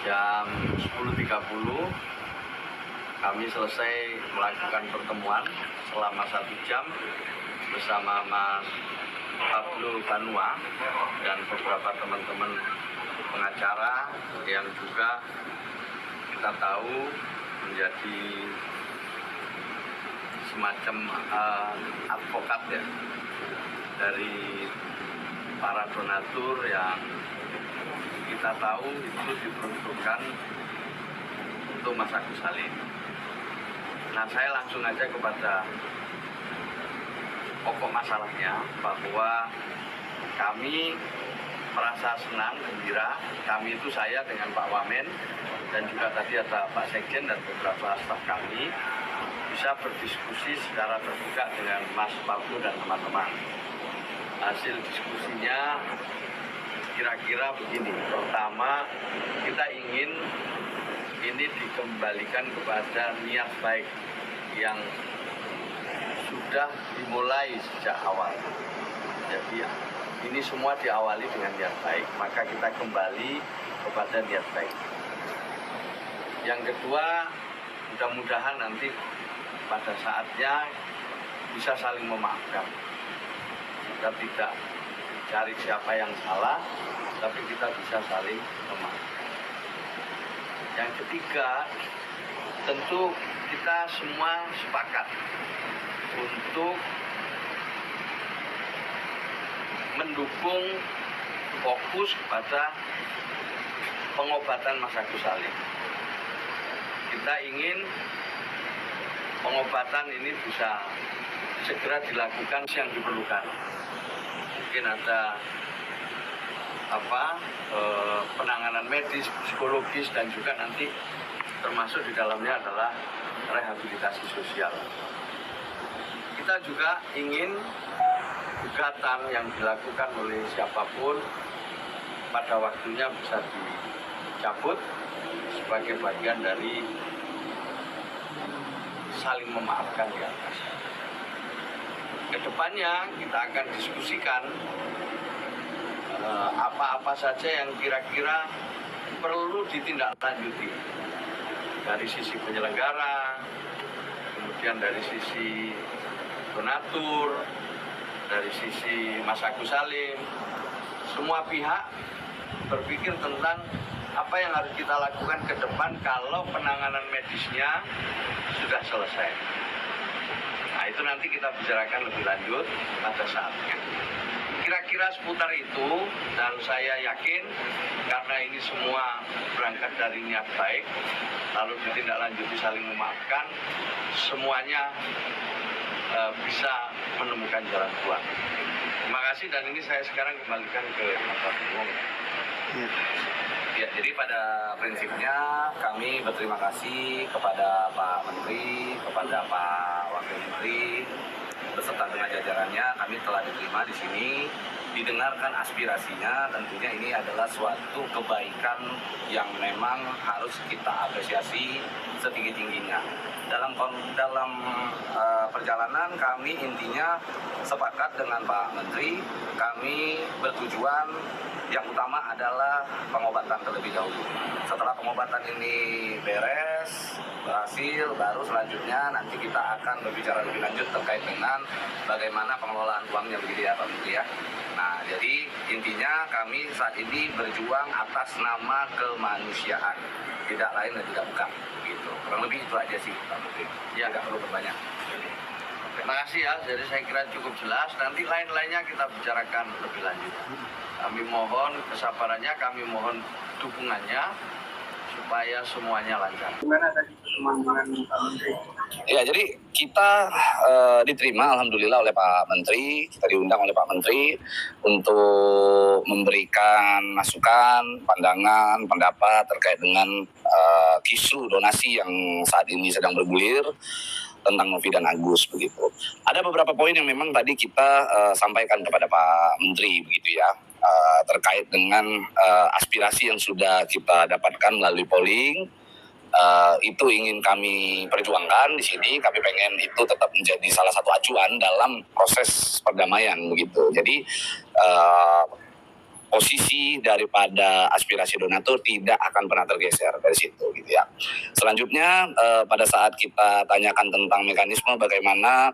jam 10.30 kami selesai melakukan pertemuan selama 1 jam bersama Mas Pablo Banua dan beberapa teman-teman pengacara yang juga kita tahu menjadi semacam advokat ya dari para donatur yang kita tahu itu diperuntukkan untuk Mas Agus Salim. Nah, saya langsung aja kepada pokok masalahnya bahwa kami merasa senang, gembira. Kami itu saya dengan Pak Wamen dan juga tadi ada Pak Sekjen dan beberapa staf kami bisa berdiskusi secara terbuka dengan Mas Pablo dan teman-teman. Hasil diskusinya kira-kira begini. Pertama, kita ingin ini dikembalikan kepada niat baik yang sudah dimulai sejak awal. Jadi ini semua diawali dengan niat baik, maka kita kembali kepada niat baik. Yang kedua, mudah-mudahan nanti pada saatnya bisa saling memaafkan. Kita tidak cari siapa yang salah, tapi kita bisa saling memaafkan. Yang ketiga, tentu kita semua sepakat untuk mendukung fokus kepada pengobatan Mas Agus Salim. Kita ingin pengobatan ini bisa segera dilakukan yang diperlukan. Mungkin ada penanganan medis, psikologis, dan juga nanti termasuk di dalamnya adalah rehabilitasi sosial. Kita juga ingin gugatan yang dilakukan oleh siapapun pada waktunya bisa dicabut sebagai bagian dari saling memaafkan di atas. Kedepannya kita akan diskusikan apa-apa saja yang kira-kira perlu ditindaklanjuti dari sisi penyelenggara, kemudian dari sisi donatur, dari sisi Mas Agus Salim. Semua pihak berpikir tentang apa yang harus kita lakukan ke depan kalau penanganan medisnya sudah selesai. Nah, itu nanti kita bicarakan lebih lanjut pada saatnya. Kira-kira seputar itu, dan saya yakin karena ini semua berangkat dari niat baik, lalu ditindaklanjuti saling memaafkan, semuanya bisa menemukan jalan keluar. Terima kasih, dan ini saya sekarang kembalikan ke Pak Umum. Ya, jadi pada prinsipnya kami berterima kasih kepada Pak Menteri, kepada Pak Wakil Menteri, beserta dengan jajarannya. Kami telah diterima di sini, didengarkan aspirasinya. Tentunya ini adalah suatu kebaikan yang memang harus kita apresiasi setinggi-tingginya. Dalam perjalanan kami intinya sepakat dengan Pak Menteri. Kami bertujuan yang utama adalah pengobatan terlebih dahulu. Setelah pengobatan ini beres, berhasil, baru selanjutnya nanti kita akan berbicara lebih lanjut terkait dengan bagaimana pengelolaan uangnya begitu ya Pak Menteri ya. Nah, jadi intinya kami saat ini berjuang atas nama kemanusiaan, tidak lain dan tidak bukan. Gitu. Kurang lebih itu aja sih Pak Menteri. Ya, tidak perlu berbanyak. Terima kasih ya, jadi saya kira cukup jelas. Nanti lain-lainnya kita bicarakan lebih lanjut. Kami mohon kesabarannya, kami mohon dukungannya supaya semuanya lancar. Gimana tadi pertemuan dengan Pak Menteri? Ya, jadi kita diterima alhamdulillah oleh Pak Menteri, kita diundang oleh Pak Menteri untuk memberikan masukan, pandangan, pendapat terkait dengan kisru donasi yang saat ini sedang bergulir tentang Novi dan Agus begitu. Ada beberapa poin yang memang tadi kita sampaikan kepada Pak Menteri begitu ya, terkait dengan aspirasi yang sudah kita dapatkan melalui polling. Itu ingin kami perjuangkan di sini. Kami pengen itu tetap menjadi salah satu acuan dalam proses perdamaian begitu. Jadi posisi daripada aspirasi donatur tidak akan pernah tergeser dari situ gitu ya. Selanjutnya pada saat kita tanyakan tentang mekanisme bagaimana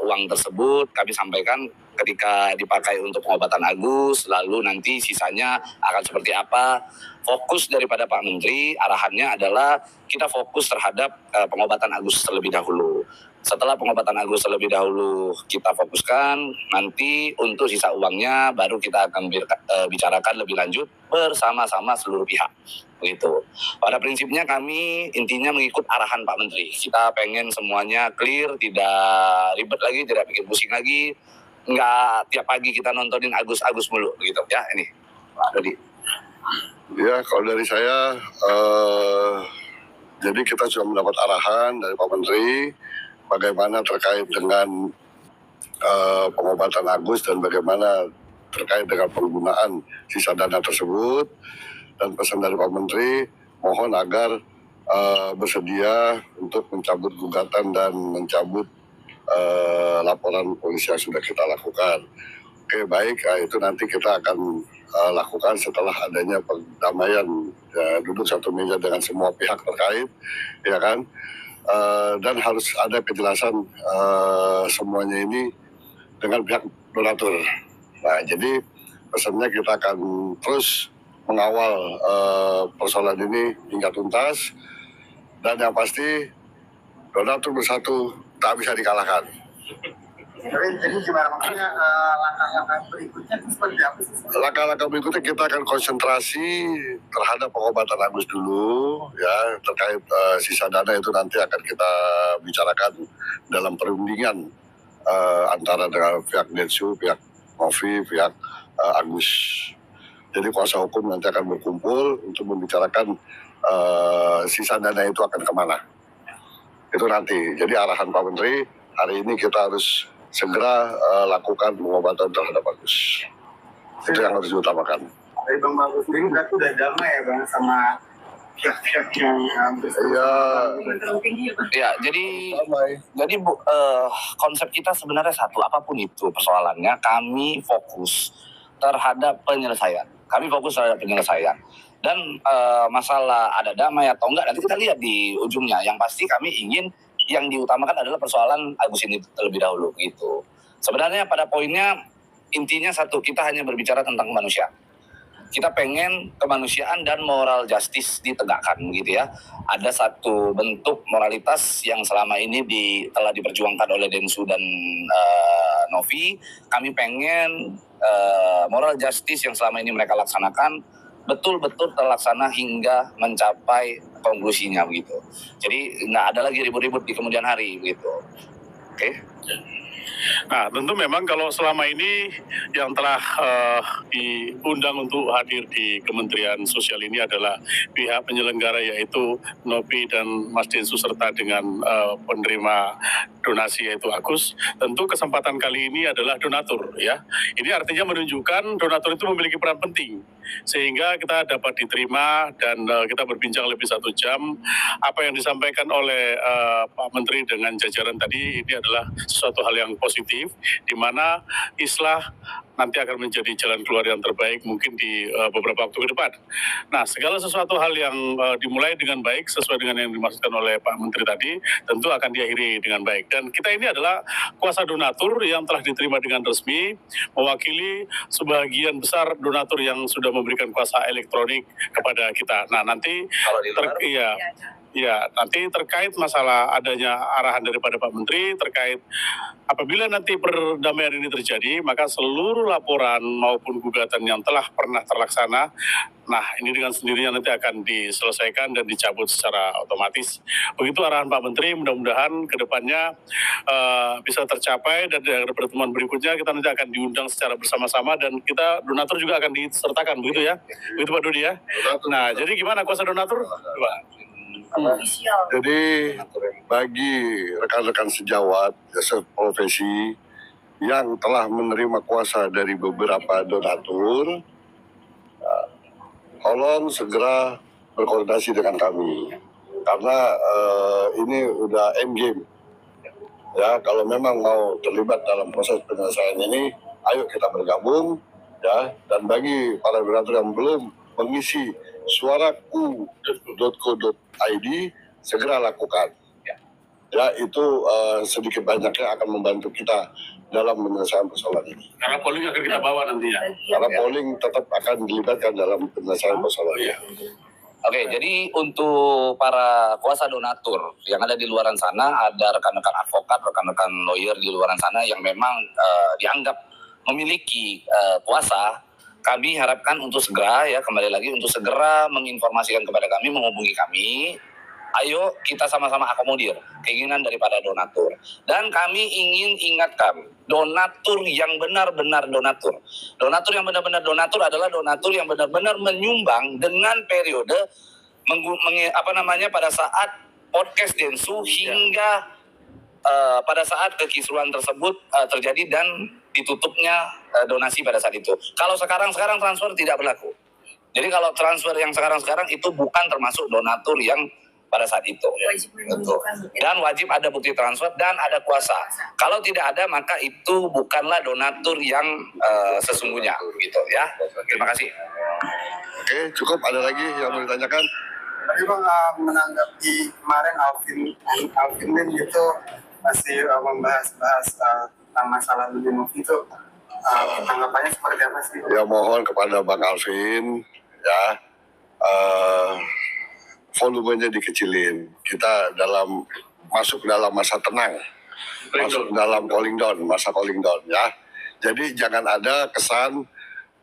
uang tersebut, kami sampaikan ketika dipakai untuk pengobatan Agus, lalu nanti sisanya akan seperti apa. Fokus daripada Pak Menteri, arahannya adalah kita fokus terhadap pengobatan Agus terlebih dahulu. Setelah pengobatan Agus terlebih dahulu kita fokuskan, nanti untuk sisa uangnya baru kita akan bicarakan lebih lanjut bersama-sama seluruh pihak. Begitu. Pada prinsipnya kami intinya mengikut arahan Pak Menteri. Kita pengen semuanya clear, tidak ribet lagi, tidak bikin pusing lagi. Nggak tiap pagi kita nontonin Agus mulu gitu ya. Ini Pak Dodi. Ya, kalau dari saya, jadi kita sudah mendapat arahan dari Pak Menteri bagaimana terkait dengan pengobatan Agus dan bagaimana terkait dengan penggunaan sisa dana tersebut. Dan pesan dari Pak Menteri, mohon agar bersedia untuk mencabut gugatan dan mencabut laporan polisi yang sudah kita lakukan. Oke, baik, itu nanti kita akan lakukan setelah adanya perdamaian, ya, duduk satu meja dengan semua pihak terkait, ya kan, dan harus ada kejelasan semuanya ini dengan pihak donatur. Nah, jadi pesannya kita akan terus mengawal persoalan ini hingga tuntas, dan yang pasti donatur bersatu tak bisa dikalahkan. Jadi gimana maksudnya langkah-langkah berikutnya seperti apa sih? Langkah-langkah berikutnya kita akan konsentrasi terhadap pengobatan Agus dulu, ya, terkait sisa dana itu nanti akan kita bicarakan dalam perundingan antara dengan pihak Densu, pihak Novi, pihak Agus. Jadi kuasa hukum nanti akan berkumpul untuk membicarakan sisa dana itu akan kemana. Itu nanti. Jadi arahan Pak Menteri hari ini kita harus segera lakukan pengobatan terhadap Agus. Itu yang harus diutamakan. Dari Bang Bagus sendiri berarti udah damai ya Bang sama pihak-pihak yang Ya, jadi konsep kita sebenarnya satu, apapun itu persoalannya, kami fokus terhadap penyelesaian. Dan masalah ada damai atau enggak nanti kita lihat di ujungnya. Yang pasti kami ingin yang diutamakan adalah persoalan Agus ini terlebih dahulu gitu. Sebenarnya pada poinnya intinya satu, kita hanya berbicara tentang kemanusiaan. Kita pengen kemanusiaan dan moral justice ditegakkan gitu ya. Ada satu bentuk moralitas yang selama ini telah diperjuangkan oleh Densu dan Novi. Kami pengen moral justice yang selama ini mereka laksanakan betul-betul terlaksana hingga mencapai konklusinya begitu. Jadi nggak ada lagi ribut-ribut di kemudian hari begitu. Oke. Nah, tentu memang kalau selama ini yang telah diundang untuk hadir di Kementerian Sosial ini adalah pihak penyelenggara, yaitu Novi dan Mas Densu serta dengan penerima donasi yaitu Agus. Tentu kesempatan kali ini adalah donatur ya. Ini artinya menunjukkan donatur itu memiliki peran penting sehingga kita dapat diterima dan kita berbincang lebih 1 jam. Apa yang disampaikan oleh Pak Menteri dengan jajaran tadi ini adalah sesuatu hal yang positif, di mana islah nanti akan menjadi jalan keluar yang terbaik mungkin di beberapa waktu ke depan. Nah, segala sesuatu hal yang dimulai dengan baik sesuai dengan yang dimaksudkan oleh Pak Menteri tadi tentu akan diakhiri dengan baik. Dan kita ini adalah kuasa donatur yang telah diterima dengan resmi, mewakili sebagian besar donatur yang sudah memberikan kuasa elektronik kepada kita. Nah, nanti Kalau di luar, Ya, nanti terkait masalah adanya arahan daripada Pak Menteri terkait apabila nanti perdamaian ini terjadi, maka seluruh laporan maupun gugatan yang telah pernah terlaksana, nah ini dengan sendirinya nanti akan diselesaikan dan dicabut secara otomatis. Begitu arahan Pak Menteri, mudah-mudahan ke depannya bisa tercapai dan di pertemuan berikutnya kita nanti akan diundang secara bersama-sama dan kita donatur juga akan disertakan, begitu ya? Begitu Pak Dodi ya? Nah, jadi gimana kuasa donatur? Coba. Jadi bagi rekan-rekan sejawat profesi yang telah menerima kuasa dari beberapa donatur, tolong segera berkoordinasi dengan kami karena ini udah end game. Ya, kalau memang mau terlibat dalam proses penyelesaian ini, ayo kita bergabung Ya, dan bagi para donatur yang belum mengisi suaraku.co.id, segera lakukan. Ya, itu sedikit banyaknya akan membantu kita dalam menyelesaikan persoalan ini. Karena polling akan kita bawa nantinya. Karena polling tetap akan dilibatkan dalam penyelesaian persoalan ini. Oke, jadi untuk para kuasa donatur yang ada di luaran sana, ada rekan-rekan advokat, rekan-rekan lawyer di luaran sana yang memang dianggap memiliki kuasa, kami harapkan untuk segera, ya kembali lagi, untuk segera menginformasikan kepada kami, menghubungi kami. Ayo kita sama-sama akomodir keinginan daripada donatur. Dan kami ingin ingatkan, donatur yang benar-benar donatur. Donatur yang benar-benar donatur adalah donatur yang benar-benar menyumbang dengan periode pada saat podcast Densu hingga pada saat kekisruhan tersebut terjadi dan ditutupnya donasi pada saat itu. Kalau sekarang transfer tidak berlaku. Jadi kalau transfer yang sekarang itu bukan termasuk donatur yang pada saat itu. Dan wajib ada bukti transfer dan ada kuasa. Kalau tidak ada maka itu bukanlah donatur yang sesungguhnya gitu ya. Terima kasih. Oke, cukup. Ada lagi yang mau ditanyakan? Tadi Bang menanggapi kemarin Alvin Lim itu masih membahas tentang masalah Lumimov itu, tanggapannya seperti apa sih? Ya, mohon kepada Bang Alvin, ya, volumenya dikecilin. Kita masuk dalam masa tenang, masuk dalam masa calling down ya. Jadi jangan ada kesan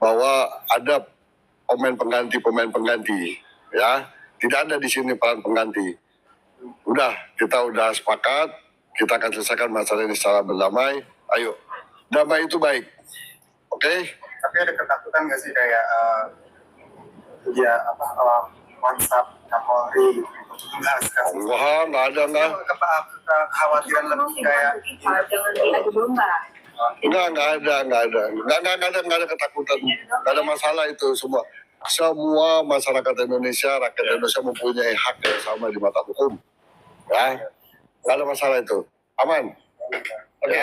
bahwa ada pemain pengganti ya. Tidak ada di sini peran pengganti. Kita udah sepakat, kita akan selesaikan masalah ini secara berdamai. Ayo, damai itu baik. Oke? Tapi ada ketakutan nggak sih kayak WhatsApp Kapolri Wah, nggak ada. Kekhawatiran lebih kayak jangan diadu domba. Nggak ada ketakutan, nggak ada masalah itu semua. Semua masyarakat Indonesia, rakyat Indonesia mempunyai hak yang sama di mata hukum. Ya, nggak ada masalah itu, aman. Oke.